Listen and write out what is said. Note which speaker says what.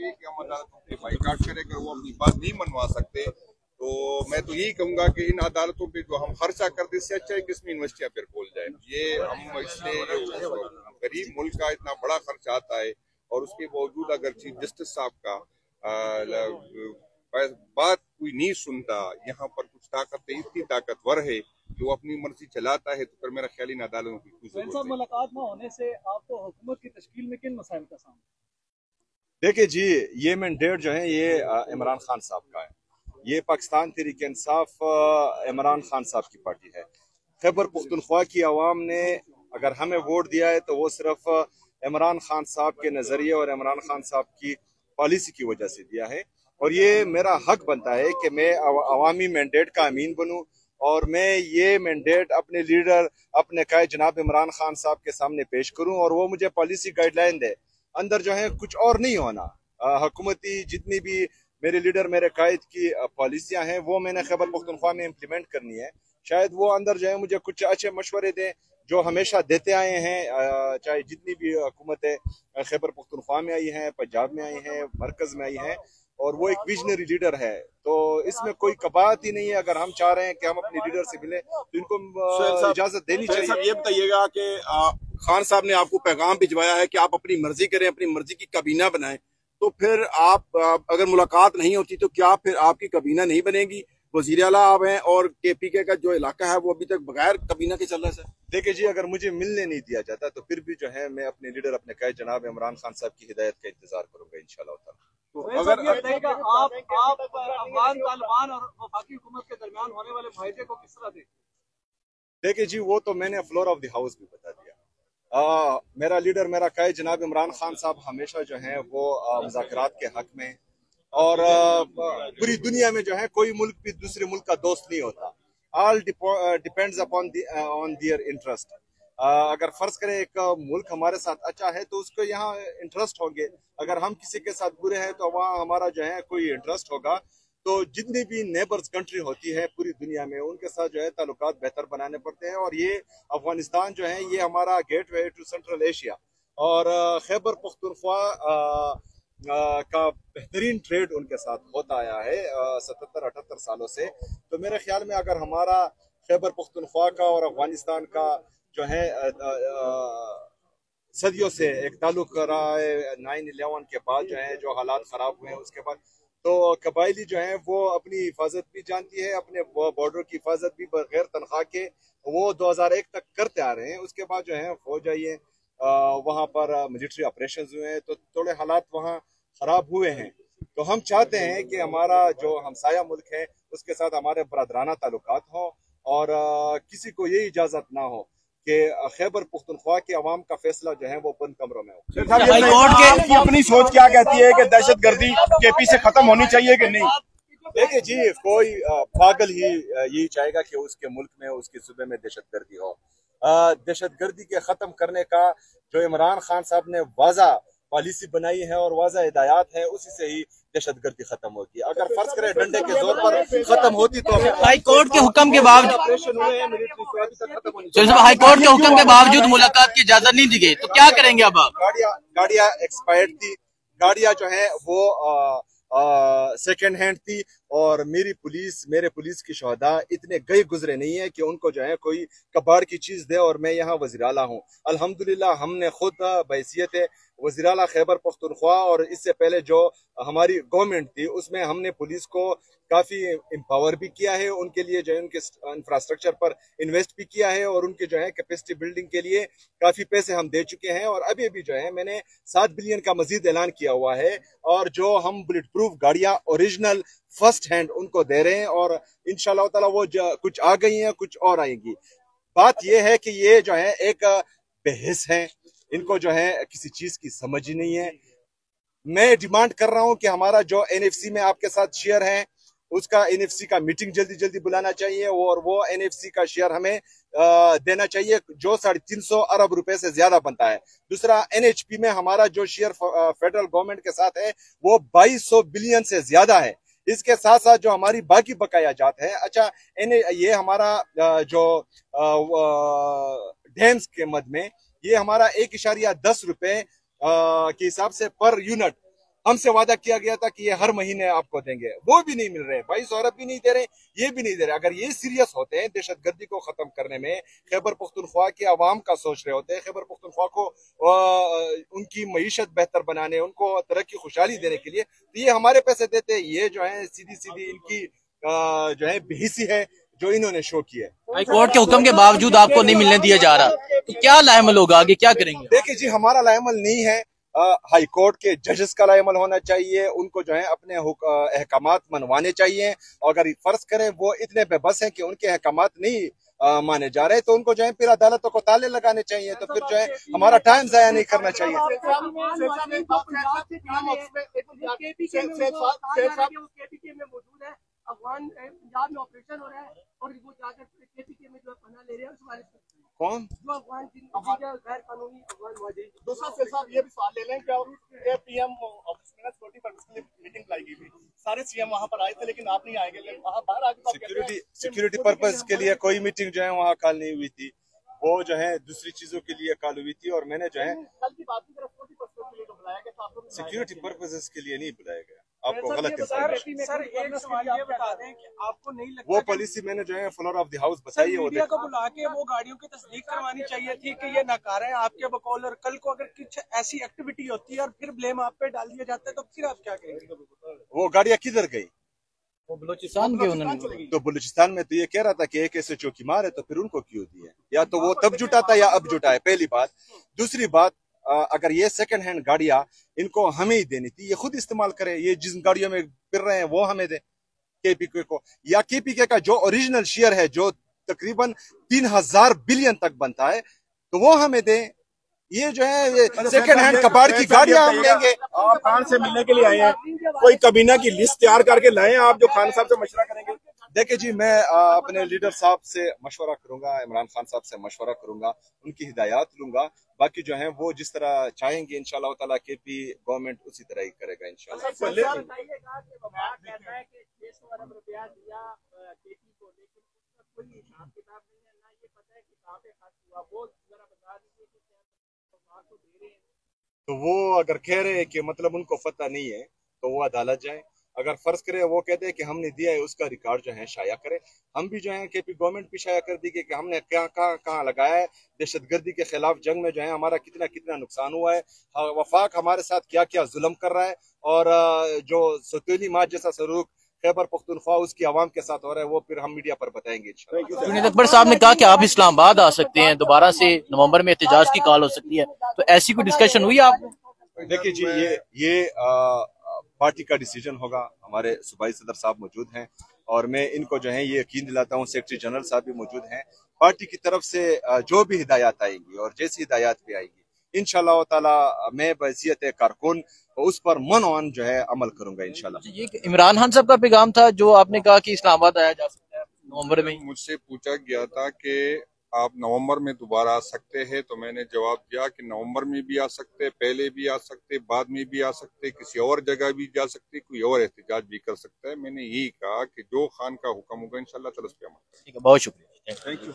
Speaker 1: चाहिए कि हम अदालतों पे बाइकाट करें, अगर वो अपनी बात नहीं मनवा सकते तो मैं तो यही कहूंगा कि इन अदालतों पे जो हम खर्चा कर दे, इससे अच्छा है कि इसमें यूनिवर्सिटियां फिर खोल जाए। ये हम इससे गरीब मुल्क का इतना बड़ा खर्चा आता है और उसके बावजूद अगर चीफ जस्टिस साहब का बात कोई नहीं सुनता, यहाँ पर कुछ ताकत इतनी ताकतवर है कि वो अपनी मर्जी चलाता है, तो फिर मेरा ख्याल इन अदालतों की कुछ जरूरत है।
Speaker 2: मुलाकात न होने से आपको हुकूमत की तश्कील में किन मसाइल का सामना?
Speaker 3: देखिए जी, ये मैंडेट जो है ये इमरान खान साहब का है। ये पाकिस्तान तहरीक इंसाफ इमरान खान साहब की पार्टी है। खैबर पुख्तनख्वा की आवाम ने अगर हमें वोट दिया है तो वो सिर्फ इमरान खान साहब के नजरिए और इमरान खान साहब की पॉलिसी की वजह से दिया है। और ये मेरा हक बनता है कि मैं अवामी मैंडेट का अमीन बनूं और मैं ये मैंडेट अपने लीडर अपने कायद जनाब इमरान खान साहब के सामने पेश करूं और वो मुझे पॉलिसी गाइडलाइन दे। अंदर जो है कुछ और नहीं होना, हुकूमती जितनी भी मेरे लीडर मेरे कायद की पॉलिसियां हैं वो मैंने खैबर पुख्तनख्वा में इम्प्लीमेंट करनी है। शायद वो अंदर जो है मुझे कुछ अच्छे मशवरे दें जो हमेशा देते आए हैं, चाहे जितनी भी हुकूमतें खैबर पुख्तनख्वा में आई हैं, पंजाब में आई हैं, मरकज में आई हैं, और वो एक विजनरी लीडर है। तो इसमें कोई कबात ही नहीं है। अगर हम चाह रहे हैं कि हम अपने लीडर से मिले तो इनको इजाजत देनी चाहिए।
Speaker 4: ये बताइएगा कि खान साहब ने आपको पैगाम भिजवाया है कि आप अपनी मर्जी करें, अपनी मर्जी की काबीना बनाएं, तो फिर आप अगर मुलाकात नहीं होती तो क्या फिर आपकी काबीना नहीं बनेगी? वजीर आला आप हैं और केपीके का जो इलाका है वो अभी तक बगैर काबीना के चल रहा है सर।
Speaker 3: देखिए जी, अगर मुझे मिलने नहीं दिया जाता तो फिर भी जो है मैं अपने लीडर अपने कायद जनाब इमरान खान साहब की हिदायत का इंतजार करूंगा इंशाल्लाह ताला।
Speaker 2: तो अगर आप अफगान तालिबान और वफाकी हुकूमत के दरमियान होने वाले मुआहदे को किस तरह देखते हैं?
Speaker 3: देखिए जी, वो तो मैंने फ्लोर ऑफ द हाउस भी बता दिया। मेरा लीडर मेरा कायद जनाब इमरान खान साहब हमेशा जो है वो मुज़ाकरात के हक में, और पूरी दुनिया में जो है कोई मुल्क भी दूसरे मुल्क का दोस्त नहीं होता। All depends upon on their interest. अगर फर्ज करें एक मुल्क हमारे साथ अच्छा है तो उसको यहाँ इंटरेस्ट होंगे, अगर हम किसी के साथ बुरे हैं तो वहाँ हमारा जो है कोई इंटरेस्ट होगा। तो जितनी भी नेबर्स कंट्री होती है पूरी दुनिया में उनके साथ जो है ताल्लुकात बेहतर बनाने पड़ते हैं, और ये अफगानिस्तान जो है ये हमारा गेटवे टू सेंट्रल एशिया, और खैबर पुख्तनख्वा का बेहतरीन ट्रेड उनके साथ होता आया है 77-78 सालों से। तो मेरे ख्याल में अगर हमारा खैबर पुख्तनख्वा का और अफगानिस्तान का जो है सदियों से एक ताल्लुक रहा है, 9/11 के बाद जो है जो हालात खराब हुए हैं उसके बाद, तो कबायली जो है वो अपनी हिफाजत भी जानती है, अपने बॉर्डर की हिफाजत भी बगैर तनख्वाह के वो 2001 तक करते आ रहे हैं। उसके बाद जो है फौज आई है, वहाँ पर मिलिट्री ऑपरेशन हुए हैं, तो थोड़े हालात वहाँ खराब हुए हैं। तो हम चाहते हैं कि हमारा जो हमसाया मुल्क है उसके साथ हमारे बरदराना ताल्लुकात हों, और किसी को ये इजाजत ना हो कि खैबर पुख्तनख्वा की आवाम का फैसला जो है वो बंद कमरों में हो।
Speaker 4: हाईकोर्ट की अपनी सोच क्या कहती है कि दहशतगर्दी केपी से खत्म होनी चाहिए कि नहीं?
Speaker 3: देखिए जी, कोई पागल ही यही चाहेगा कि उसके मुल्क में उसके सूबे में दहशतगर्दी हो। दहशतगर्दी के खत्म करने का जो इमरान खान साहब ने वाज़ा पॉलिसी बनाई है और वाज़ा हिदायत है, उसी से ही दहशतगर्दी खत्म होगी। अगर फर्ज करें डंडे के जोर पर खत्म होती तो
Speaker 5: हाई कोर्ट के हुक्म के बावजूद हाई कोर्ट के हुक्म के बावजूद मुलाकात की इजाजत नहीं दी गई, तो क्या करेंगे अब आप?
Speaker 3: गाड़ियां एक्सपायर्ड थी, गाड़ियां जो है वो सेकेंड हैंड थी, और मेरे पुलिस की शहदा इतने गए गुजरे नहीं है कि उनको जो है कोई कबाड़ की चीज दे। और मैं यहाँ वज़ीर-ए-आला हूँ, अल्हम्दुलिल्लाह हमने खुद बहैसियत वज़ीर-ए-आला खैबर पख्तूनख्वा और इससे पहले जो हमारी गवर्नमेंट थी उसमें हमने पुलिस को काफी एम्पावर भी किया है, उनके लिए जो है उनके इंफ्रास्ट्रक्चर पर इन्वेस्ट भी किया है, और उनके जो है कैपेसिटी बिल्डिंग के लिए काफी पैसे हम दे चुके हैं। और अभी भी जो है मैंने 7 बिलियन का मजीद ऐलान किया हुआ है, और जो हम बुलेट प्रूफ गाड़ियां ओरिजिनल फर्स्ट हैंड उनको दे रहे हैं, और इंशाल्लाह ताला वो कुछ आ गई हैं, कुछ और आएंगी। बात यह है कि ये जो है एक बेहिस है, इनको जो है किसी चीज की समझ ही नहीं है। मैं डिमांड कर रहा हूं कि हमारा जो एनएफसी में आपके साथ शेयर है उसका एनएफसी का मीटिंग जल्दी जल्दी बुलाना चाहिए, और वो एनएफसी का शेयर हमें देना चाहिए जो 350 अरब रुपए से ज्यादा बनता है। दूसरा, एनएचपी में हमारा जो शेयर फेडरल गवर्नमेंट के साथ है वो 2200 बिलियन से ज्यादा है। इसके साथ साथ जो हमारी बाकी बकाया जात है, अच्छा ये हमारा जो डैम्स के मद में ये हमारा 1.10 रुपए के हिसाब से पर यूनिट हमसे वादा किया गया था कि ये हर महीने आपको देंगे, वो भी नहीं मिल रहे। 22 अरब भी नहीं दे रहे, ये भी नहीं दे रहे। अगर ये सीरियस होते हैं दहशतगर्दी को खत्म करने में, खैबर पख्तूनख्वा के अवाम का सोच रहे होते हैं, खैबर पख्तूनख्वा को उनकी मईशत बेहतर बनाने, उनको तरक्की खुशहाली देने के लिए, तो ये हमारे पैसे देते। ये जो है सीधी सीधी इनकी जो है बेहिसी है जो इन्होंने शो की है।
Speaker 5: हाई कोर्ट के हुक्म के बावजूद आपको नहीं मिलने दिया जा रहा, तो क्या लाएमल होगा, आगे क्या करेंगे?
Speaker 3: देखिए जी, हमारा लाएमल नहीं है, हाई कोर्ट के जजेस का लाएमल होना चाहिए। उनको जो है अपने अहकामात मनवाने चाहिए। और अगर फर्ज करें वो इतने बेबस हैं कि उनके अहकामात नहीं माने जा रहे, तो उनको जो है फिर अदालतों को ताले लगाने चाहिए। तो फिर जो है हमारा टाइम जाया नहीं करना चाहिए।
Speaker 2: अफगान पंजाब में ऑपरेशन हो रहा है और वो जाकर केपीके में जो पनाह ले रहे हैं, उस बारे में
Speaker 3: कौन
Speaker 2: जो अफगान गैर कानूनी अफगान मुहाजिरीन।
Speaker 6: दूसरा साहब ये भी सवाल ले लें कि पीएम ऑफिस में सिक्योरिटी पर्पस के लिए मीटिंग लाई गई थी, सारे सीएम वहां पर आए थे लेकिन आप नहीं आएंगे, वहां बाहर आके
Speaker 3: सिक्योरिटी पर्पस के लिए कोई मीटिंग जो है वहाँ कॉल नहीं हुई थी, वो जो है दूसरी चीजों के लिए कॉल हुई थी। और मैंने जो है
Speaker 6: कल की बात की तरफ बुलाया गया,
Speaker 3: सिक्योरिटी पर्पसेस के लिए नहीं बुलाया गया। आपको गलत
Speaker 2: सर एक सवाल ये बता दें कि आपको नहीं लगता
Speaker 3: वो पॉलिसी मैंने जो है फ्लोर ऑफ द हाउस बताई है।
Speaker 2: मीडिया को बुला के वो गाड़ियों की तस्दीक करवानी चाहिए थी कि ये नाकारा है आपके बकौल, और कल को अगर कुछ ऐसी एक्टिविटी होती है और फिर ब्लेम आप पे डाल दिया जाता है तो फिर आप क्या करेंगे?
Speaker 3: वो गाड़ियां किधर गई?
Speaker 5: वो बलोचिस्तान के उन्होंने
Speaker 3: तो बलूचिस्तान में तो ये कह रहा था कि एक ऐसे चौकी मार है, तो फिर उनको क्यों दिए? या तो वो तब जुटा था या अब जुटा है, पहली बात। दूसरी बात, अगर ये सेकंड हैंड गाड़ियां इनको हमें ही देनी थी, ये खुद इस्तेमाल करें। ये जिस गाड़ियों में फिर रहे हैं वो हमें दे, केपीके को, या केपीके का जो ओरिजिनल शेयर है जो तकरीबन 3000 बिलियन तक बनता है, तो वो हमें दे। ये जो है सेकंड हैंड कबाड़ की गाड़ियां हम लेंगे।
Speaker 4: आप खान से मिलने के लिए आए हैं, कोई कबीना की लिस्ट तैयार करके लाए आप जो खान साहब से मशवरा करेंगे?
Speaker 3: देखिए जी, मैं अपने लीडर साहब से मशवरा करूंगा, इमरान खान साहब से मशवरा करूंगा, उनकी हिदायत लूंगा। बाकी जो है वो जिस तरह चाहेंगे इंशाल्लाह ताला केपी गवर्नमेंट उसी तरह ही करेगा इंशाल्लाह। तो वो अगर कह रहे हैं कि मतलब उनको पता नहीं है, तो वो अदालत जाए। अगर फर्ज करे वो कहते हैं कि हमने दिया है, उसका रिकॉर्ड जो है शाया करे। हम भी जो है केपी गवर्नमेंट भी शाया कर दी कि हमने क्या कहाँ लगाया है, दहशतगर्दी के खिलाफ जंग में जो है हमारा कितना कितना नुकसान हुआ है, वफाक हमारे साथ क्या क्या जुल्म कर रहा है, और जो सौतेली माँ जैसा सलूक खैबर पख्तूनख्वा उसकी आवाम के साथ हो रहा है, वो फिर हम मीडिया पर बताएंगे इंशाल्लाह।
Speaker 5: जुनैद अकबर साहब ने कहा कि आप इस्लामाबाद आ सकते हैं, दोबारा से नवंबर में एहतजाज की कॉल हो सकती है, तो ऐसी कोई डिस्कशन हुई आपने?
Speaker 3: देखिए जी, ये पार्टी का डिसीजन होगा। हमारे सूबाई सदर साहब मौजूद हैं और मैं इनको जो है ये यकीन दिलाता हूँ, सेक्रेटरी जनरल साहब भी मौजूद हैं। पार्टी की तरफ से जो भी हिदायत आएगी और जैसी हिदायत भी आएगी इंशाल्लाह ताला मैं बहैसियत कारकुन उस पर मन जो है अमल करूंगा इंशाल्लाह।
Speaker 5: ये इमरान खान साहब का पैगाम था जो आपने कहा कि इस्लामाबाद आया जा सकता है नवंबर में।
Speaker 1: मुझसे पूछा गया था कि आप नवंबर में दोबारा आ सकते हैं, तो मैंने जवाब दिया कि नवंबर में भी आ सकते, पहले भी आ सकते, बाद में भी आ सकते, किसी और जगह भी जा सकते, कोई और एहतजाज भी कर सकता है। मैंने यही कहा कि जो खान का हुक्म होगा इंशाल्लाह ताला उस पे अमल करेंगे।
Speaker 5: ठीक है, बहुत शुक्रिया।
Speaker 3: Thank you.